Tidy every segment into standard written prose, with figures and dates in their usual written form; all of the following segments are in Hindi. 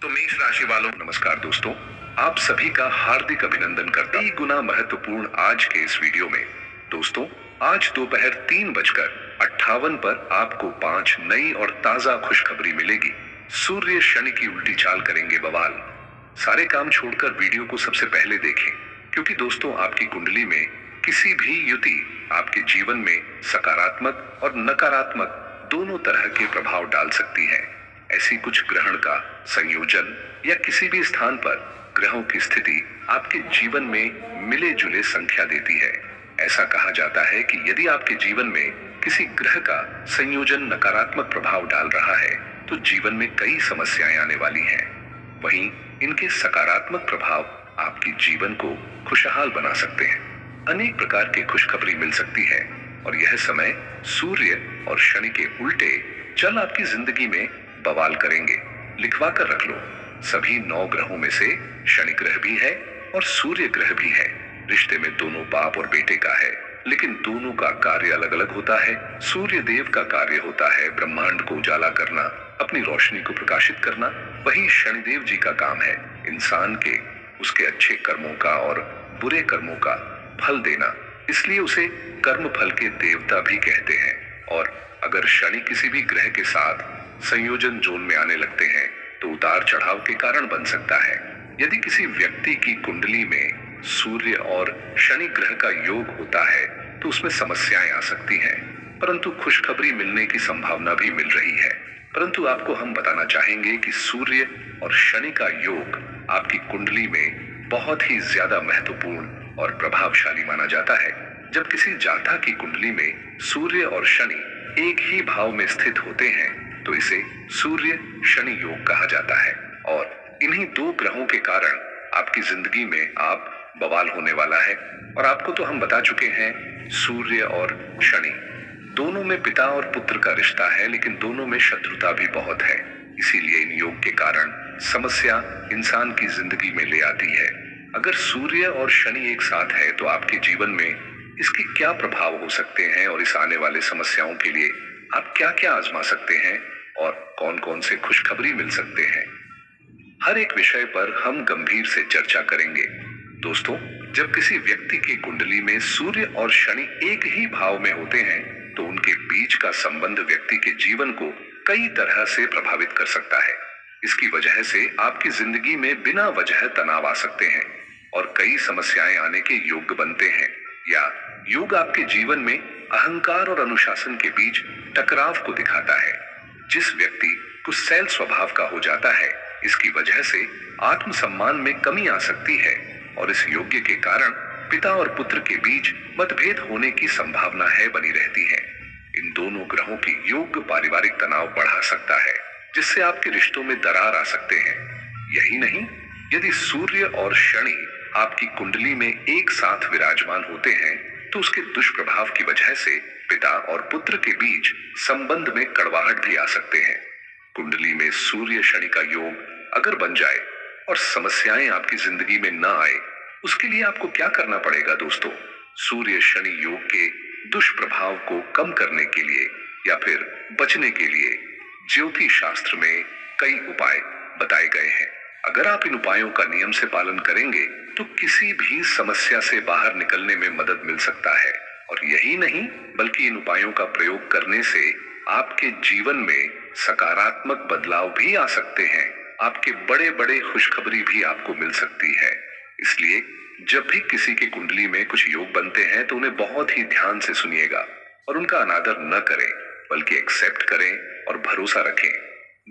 तो मेष राशि वालों, नमस्कार दोस्तों। आप सभी का हार्दिक अभिनंदन करता हूं। गुना महत्वपूर्ण आज के इस वीडियो में दोस्तों, आज दोपहर 3:58 पर आपको 5 नई और ताजा खुशखबरी मिलेगी। सूर्य शनि की उल्टी चाल करेंगे बवाल। सारे काम छोड़कर वीडियो को सबसे पहले देखें, क्योंकि दोस्तों आपकी कुंडली में किसी भी युति आपके जीवन में सकारात्मक और नकारात्मक दोनों तरह के प्रभाव डाल सकती है। ऐसी कुछ ग्रहण का संयोजन या किसी भी स्थान पर ग्रहों की स्थिति आपके जीवन में मिले जुले संख्या देती है। ऐसा कहा जाता है कि यदि आपके जीवन में किसी ग्रह का संयोजन नकारात्मक प्रभाव डाल रहा है तो जीवन में कई समस्याएं आने वाली हैं। वहीं इनके सकारात्मक प्रभाव आपके जीवन को खुशहाल बना सकते हैं। अनेक प्रकार की खुशखबरी मिल सकती है और यह समय सूर्य और शनि के उल्टे चल आपकी जिंदगी में बवाल करेंगे। लिखवा कर रख लो, सभी 9 ग्रहों में से शनि ग्रह भी है और सूर्य ग्रह भी है। रिश्ते में दोनों बाप और बेटे का है, लेकिन दोनों का कार्य अलग अलग होता है। सूर्य देव का कार्य होता है ब्रह्मांड को उजाला करना, अपनी रोशनी को प्रकाशित करना। वहीं शनिदेव जी का काम है इंसान के उसके अच्छे कर्मों का और बुरे कर्मों का फल देना, इसलिए उसे कर्म फल के देवता भी कहते हैं। और अगर शनि किसी भी ग्रह के साथ संयोजन जोन में आने लगते हैं तो उतार चढ़ाव के कारण बन सकता है। यदि किसी व्यक्ति की कुंडली में सूर्य और शनि ग्रह का योग होता है तो उसमें समस्याएं आ सकती हैं, परंतु खुशखबरी मिलने की संभावना भी मिल रही है। परंतु आपको हम बताना चाहेंगे कि सूर्य और शनि का योग आपकी कुंडली में बहुत ही ज्यादा महत्वपूर्ण और प्रभावशाली माना जाता है। जब किसी जातक की कुंडली में सूर्य और शनि एक ही भाव में स्थित होते हैं तो इसे सूर्य शनि योग कहा जाता है। और इन्हीं 2 ग्रहों के कारण आपकी जिंदगी में आप बवाल होने वाला है। और आपको तो हम बता चुके हैं, सूर्य और शनि दोनों में पिता और पुत्र का रिश्ता है, लेकिन दोनों में शत्रुता भी बहुत है। इसीलिए इन योग के कारण समस्या इंसान की जिंदगी में ले आती है। अगर सूर्य और शनि एक साथ है तो आपके जीवन में इसके क्या प्रभाव हो सकते हैं और इस आने वाले समस्याओं के लिए आप क्या क्या आजमा सकते हैं और कौन कौन से खुशखबरी मिल सकते हैं, हर एक विषय पर हम गंभीर से चर्चा करेंगे। दोस्तों, जब किसी व्यक्ति की कुंडली में सूर्य और शनि एक ही भाव में होते हैं तो उनके बीच का संबंध व्यक्ति के जीवन को कई तरह से प्रभावित कर सकता है। इसकी वजह से आपकी जिंदगी में बिना वजह तनाव आ सकते हैं और कई समस्याएं आने के योग्य बनते हैं। या योग आपके जीवन में अहंकार और अनुशासन के बीच टकराव को दिखाता है। जिस व्यक्ति गुस्सैल स्वभाव का हो जाता है, इसकी वजह से आत्मसम्मान में कमी आ सकती है और इस योग्य के कारण पिता और पुत्र के बीच मतभेद होने की संभावना है बनी रहती है। इन दोनों ग्रहों की योग पारिवारिक तनाव बढ़ा सकता है, जिससे आपके रिश्तों में दरार आ सकते हैं। यही नहीं, यदि सूर्य और शनि आपकी कुंडली में एक साथ विराजमान होते हैं तो उसके दुष्प्रभाव की वजह से पिता और पुत्र के बीच संबंध में कड़वाहट भी आ सकते हैं। कुंडली में सूर्य शनि का योग अगर बन जाए और समस्याएं आपकी जिंदगी में न आए, उसके लिए आपको क्या करना पड़ेगा दोस्तों? सूर्य शनि योग के दुष्प्रभाव को कम करने के लिए या फिर बचने के लिए ज्योतिष शास्त्र में कई उपाय बताए गए हैं। अगर आप इन उपायों का नियम से पालन करेंगे तो किसी भी समस्या से बाहर निकलने में मदद मिल सकता है। और यही नहीं, बल्कि इन उपायों का प्रयोग करने से आपके जीवन में सकारात्मक बदलाव भी आ सकते हैं। आपके बड़े बड़े खुशखबरी भी आपको मिल सकती है। इसलिए जब भी किसी की कुंडली में कुछ योग बनते हैं तो उन्हें बहुत ही ध्यान से सुनिएगा और उनका अनादर न करें, बल्कि एक्सेप्ट करें और भरोसा रखें।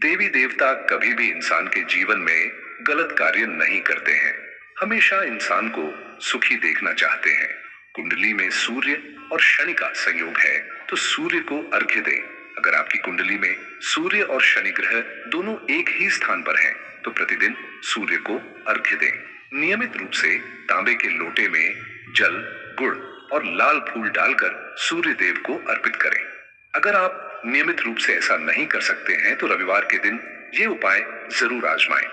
देवी देवता कभी भी इंसान के जीवन में गलत कार्य नहीं करते हैं, हमेशा इंसान को सुखी देखना चाहते हैं। कुंडली में सूर्य और शनि का संयोग है तो सूर्य को अर्घ्य दें। अगर आपकी कुंडली में सूर्य और शनि ग्रह दोनों एक ही स्थान पर हैं तो प्रतिदिन सूर्य को अर्घ्य दें। नियमित रूप से तांबे के लोटे में जल, गुड़ और लाल फूल डालकर सूर्य देव को अर्पित करें। अगर आप नियमित रूप से ऐसा नहीं कर सकते हैं तो रविवार के दिन ये उपाय जरूर आजमाएं।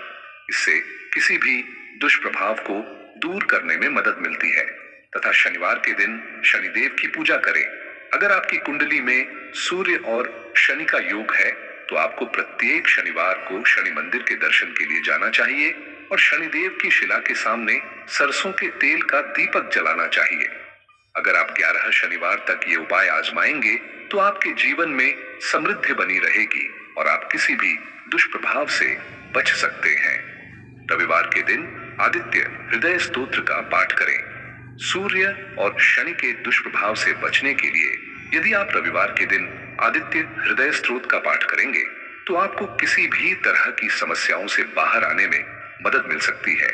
इससे किसी भी दुष्प्रभाव को दूर करने में मदद मिलती है। तथा शनिवार के दिन शनिदेव की पूजा करें। अगर आपकी कुंडली में सूर्य और शनि का योग है तो आपको प्रत्येक शनिवार को शनि मंदिर के दर्शन के लिए जाना चाहिए और शनिदेव की शिला के सामने सरसों के तेल का दीपक जलाना चाहिए। अगर आप 11 शनिवार तक ये उपाय आजमाएंगे तो आपके जीवन में समृद्धि बनी रहेगी और आप किसी भी दुष्प्रभाव से बच सकते हैं। रविवार के दिन आदित्य हृदय स्तोत्र का पाठ करें। सूर्य और शनि के दुष्प्रभाव से बचने के लिए यदि आप रविवार के दिन आदित्य हृदय स्तोत्र का पाठ करेंगे तो आपको किसी भी तरह की समस्याओं से बाहर आने में मदद मिल सकती है।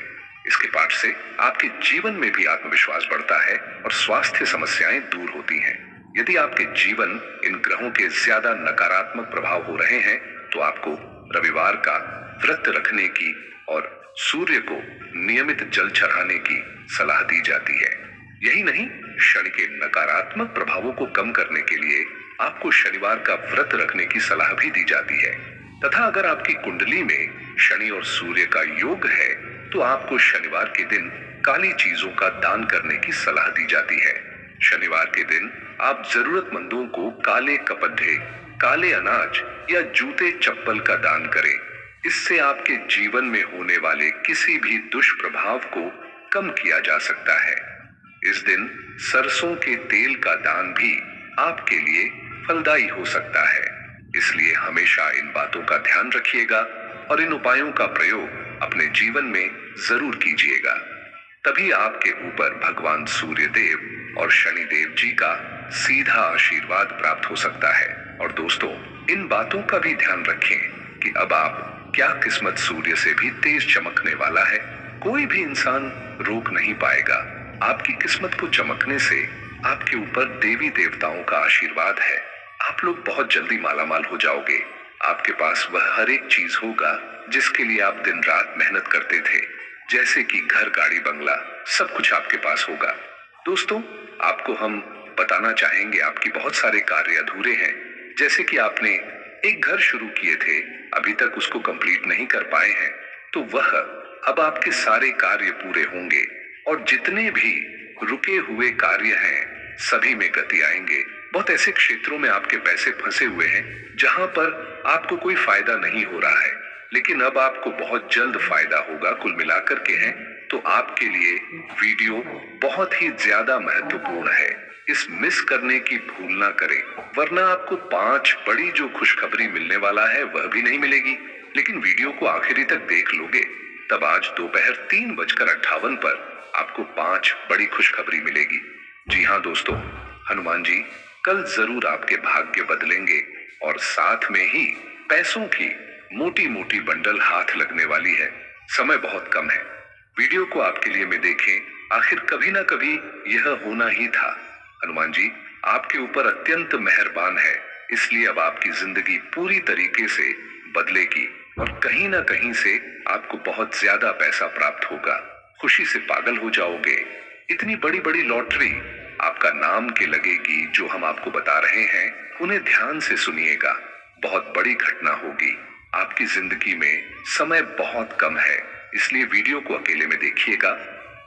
इसके पाठ से आपके जीवन में भी आत्मविश्वास बढ़ता है और स्वास्थ्य समस्याएं दूर होती हैं। यदि आपके जीवन इन ग्रहों के ज्यादा नकारात्मक प्रभाव हो रहे हैं तो आपको रविवार का व्रत रखने की और सूर्य को नियमित जल चढ़ाने की सलाह दी जाती है। यही नहीं, शनि के नकारात्मक प्रभावों को कम करने के लिए आपको शनिवार का व्रत रखने की सलाह भी दी जाती है। तथा अगर आपकी कुंडली में शनि और सूर्य का योग है तो आपको शनिवार के दिन काली चीजों का दान करने की सलाह दी जाती है। शनिवार के दिन आप जरूरतमंदों को काले कपड़े, काले अनाज या जूते चप्पल का दान करें। इससे आपके जीवन में होने वाले किसी भी दुष्प्रभाव को कम किया जा सकता है। इस दिन सरसों के तेल का दान भी आपके लिए फलदायी हो सकता है। इसलिए हमेशा इन बातों का ध्यान रखिएगा और इन उपायों का प्रयोग अपने जीवन में जरूर कीजिएगा। तभी आपके ऊपर भगवान सूर्य देव और शनि देव जी का सीधा आशीर्वाद प्राप्त हो सकता है। और दोस्तों, इन बातों का भी ध्यान रखें कि अब आप क्या किस्मत सूर्य से भी तेज चमकने वाला है। कोई भी इंसान रोक नहीं पाएगा। आपकी किस्मत को चमकने से आपके ऊपर देवी देवताओं का आशीर्वाद है। आप लोग बहुत जल्दी मालामाल हो जाओगे। आपके पास वह हर एक चीज होगा जिसके लिए आप दिन रात मेहनत करते थे, जैसे कि घर, गाड़ी, बंगला, सब कुछ आपके पास होगा। दोस्तों, आपको हम बताना चाहेंगे आपकी बहुत सारे कार्य अधूरे हैं। जैसे कि आपने एक घर शुरू किए थे, अभी तक उसको कंप्लीट नहीं कर पाए हैं, तो वह अब आपके सारे कार्य पूरे होंगे और जितने भी रुके हुए कार्य हैं सभी में गति आएंगे। बहुत ऐसे क्षेत्रों में आपके पैसे फंसे हुए हैं जहां पर आपको कोई फायदा नहीं हो रहा है, लेकिन अब आपको बहुत जल्द फायदा होगा। कुल मिलाकर के हैं तो आपके लिए वीडियो बहुत ही ज्यादा महत्वपूर्ण है। इस मिस करने की भूल ना करें, वरना आपको 5 बड़ी जो खुशखबरी मिलने वाला है वह भी नहीं मिलेगी। लेकिन वीडियो को आखिरी तक देख लोगे तब आज दोपहर 3:58 पर आपको 5 बड़ी खुशखबरी मिलेगी। जी हाँ दोस्तों, हनुमान जी कल जरूर आपके भाग्य बदलेंगे और साथ में ही पैसों की मोटी मोटी बंडल हाथ लगने वाली है। समय बहुत कम है। वीडियो को आपके लिए में देखें, आखिर कभी ना कभी यह होना ही था। हनुमान जी आपके ऊपर अत्यंत मेहरबान है, इसलिए अब आपकी जिंदगी पूरी तरीके से बदलेगी और कहीं ना कहीं से आपको बहुत ज्यादा पैसा प्राप्त होगा। खुशी से पागल हो जाओगे। इतनी बड़ी बड़ी लॉटरी आपका नाम के लगेगी। जो हम आपको बता रहे हैं उन्हें ध्यान से सुनिएगा। बहुत बड़ी घटना होगी। आपकी जिंदगी में समय बहुत कम है, इसलिए वीडियो को अकेले में देखिएगा।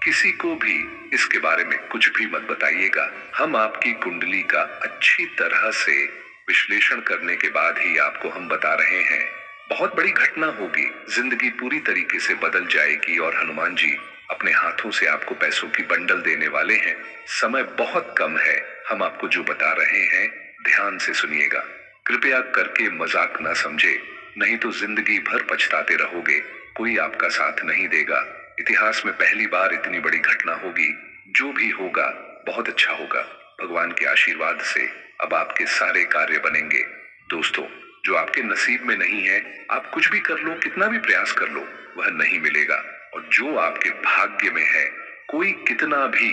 किसी को भी इसके बारे में कुछ भी मत बताइएगा। हम आपकी कुंडली का अच्छी तरह से विश्लेषण करने के बाद ही आपको हम बता रहे हैं। बहुत बड़ी घटना होगी, जिंदगी पूरी तरीके से बदल जाएगी और हनुमान जी अपने हाथों से आपको पैसों की बंडल देने वाले हैं। समय बहुत कम है। हम आपको जो बता रहे हैं ध्यान से सुनिएगा। कृपया करके मजाक ना समझे, नहीं तो जिंदगी भर पछताते रहोगे। कोई आपका साथ नहीं देगा। इतिहास में पहली बार इतनी बड़ी घटना होगी। जो भी होगा बहुत अच्छा होगा। भगवान के आशीर्वाद से अब आपके सारे कार्य बनेंगे। दोस्तों, जो आपके नसीब में नहीं है, आप कुछ भी कर लो, कितना भी प्रयास कर लो, वह नहीं मिलेगा। और जो आपके भाग्य में है, कोई कितना भी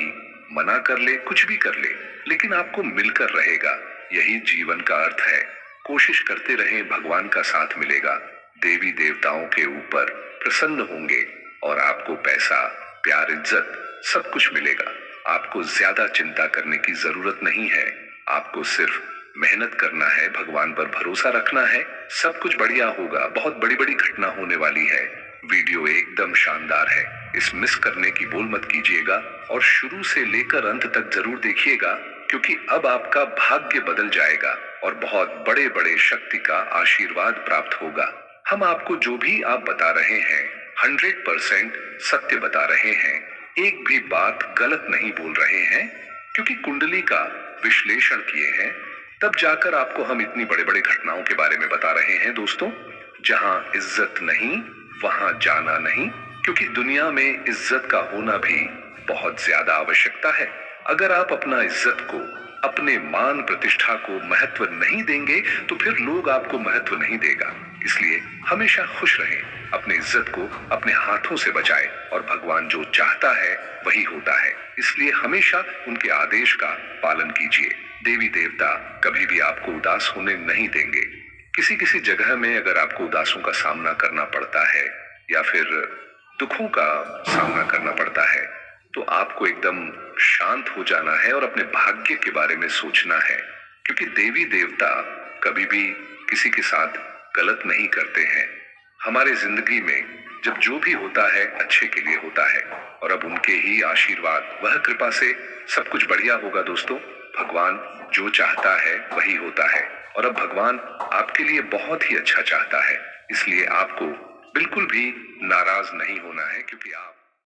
मना कर ले, कुछ भी कर ले, लेकिन आपको मिलकर रहेगा। यही जीवन का अर्थ है। कोशिश करते रहें, भगवान का साथ मिलेगा। देवी देवताओं के ऊपर प्रसन्न होंगे और आपको पैसा, प्यार, इज्जत सब कुछ मिलेगा। आपको ज्यादा चिंता करने की जरूरत नहीं है। आपको सिर्फ मेहनत करना है, भगवान पर भरोसा रखना है, सब कुछ बढ़िया होगा। बहुत बड़ी बड़ी घटना होने वाली है। वीडियो एकदम शानदार है। इस मिस करने की बोल मत कीजिएगा और शुरू से लेकर अंत तक जरूर देखिएगा, क्योंकि अब आपका भाग्य बदल जाएगा और बहुत बड़े बड़े शक्ति का आशीर्वाद प्राप्त होगा। हम आपको जो भी आप बता रहे हैं 100% सत्य बता रहे हैं, एक भी बात गलत नहीं बोल रहे हैं, क्योंकि कुंडली का विश्लेषण किए हैं तब जाकर आपको हम इतनी बड़े बड़े घटनाओं के बारे में बता रहे हैं दोस्तों। जहां इज्जत नहीं वहां जाना नहीं, क्योंकि दुनिया में इज्जत का होना भी बहुत ज्यादा आवश्यकता है। अगर आप अपना इज्जत को, अपने मान प्रतिष्ठा को महत्व नहीं देंगे तो फिर लोग आपको महत्व नहीं देगा। इसलिए हमेशा खुश रहें, अपनी इज्जत को अपने हाथों से बचाएं और भगवान जो चाहता है वही होता है, इसलिए हमेशा उनके आदेश का पालन कीजिए। देवी देवता कभी भी आपको उदास होने नहीं देंगे। किसी किसी जगह में अगर आपको उदासों का सामना करना पड़ता है या फिर दुखों का सामना करना पड़ता है तो आपको एकदम शांत हो जाना है और अपने भाग्य के बारे में सोचना है, क्योंकि देवी देवता कभी भी किसी के साथ गलत नहीं करते हैं। हमारे जिंदगी में जब जो भी होता है अच्छे के लिए होता है और अब उनके ही आशीर्वाद, वह कृपा से सब कुछ बढ़िया होगा दोस्तों। भगवान जो चाहता है वही होता है और अब भगवान आपके लिए बहुत ही अच्छा चाहता है, इसलिए आपको बिल्कुल भी नाराज नहीं होना है, क्योंकि आप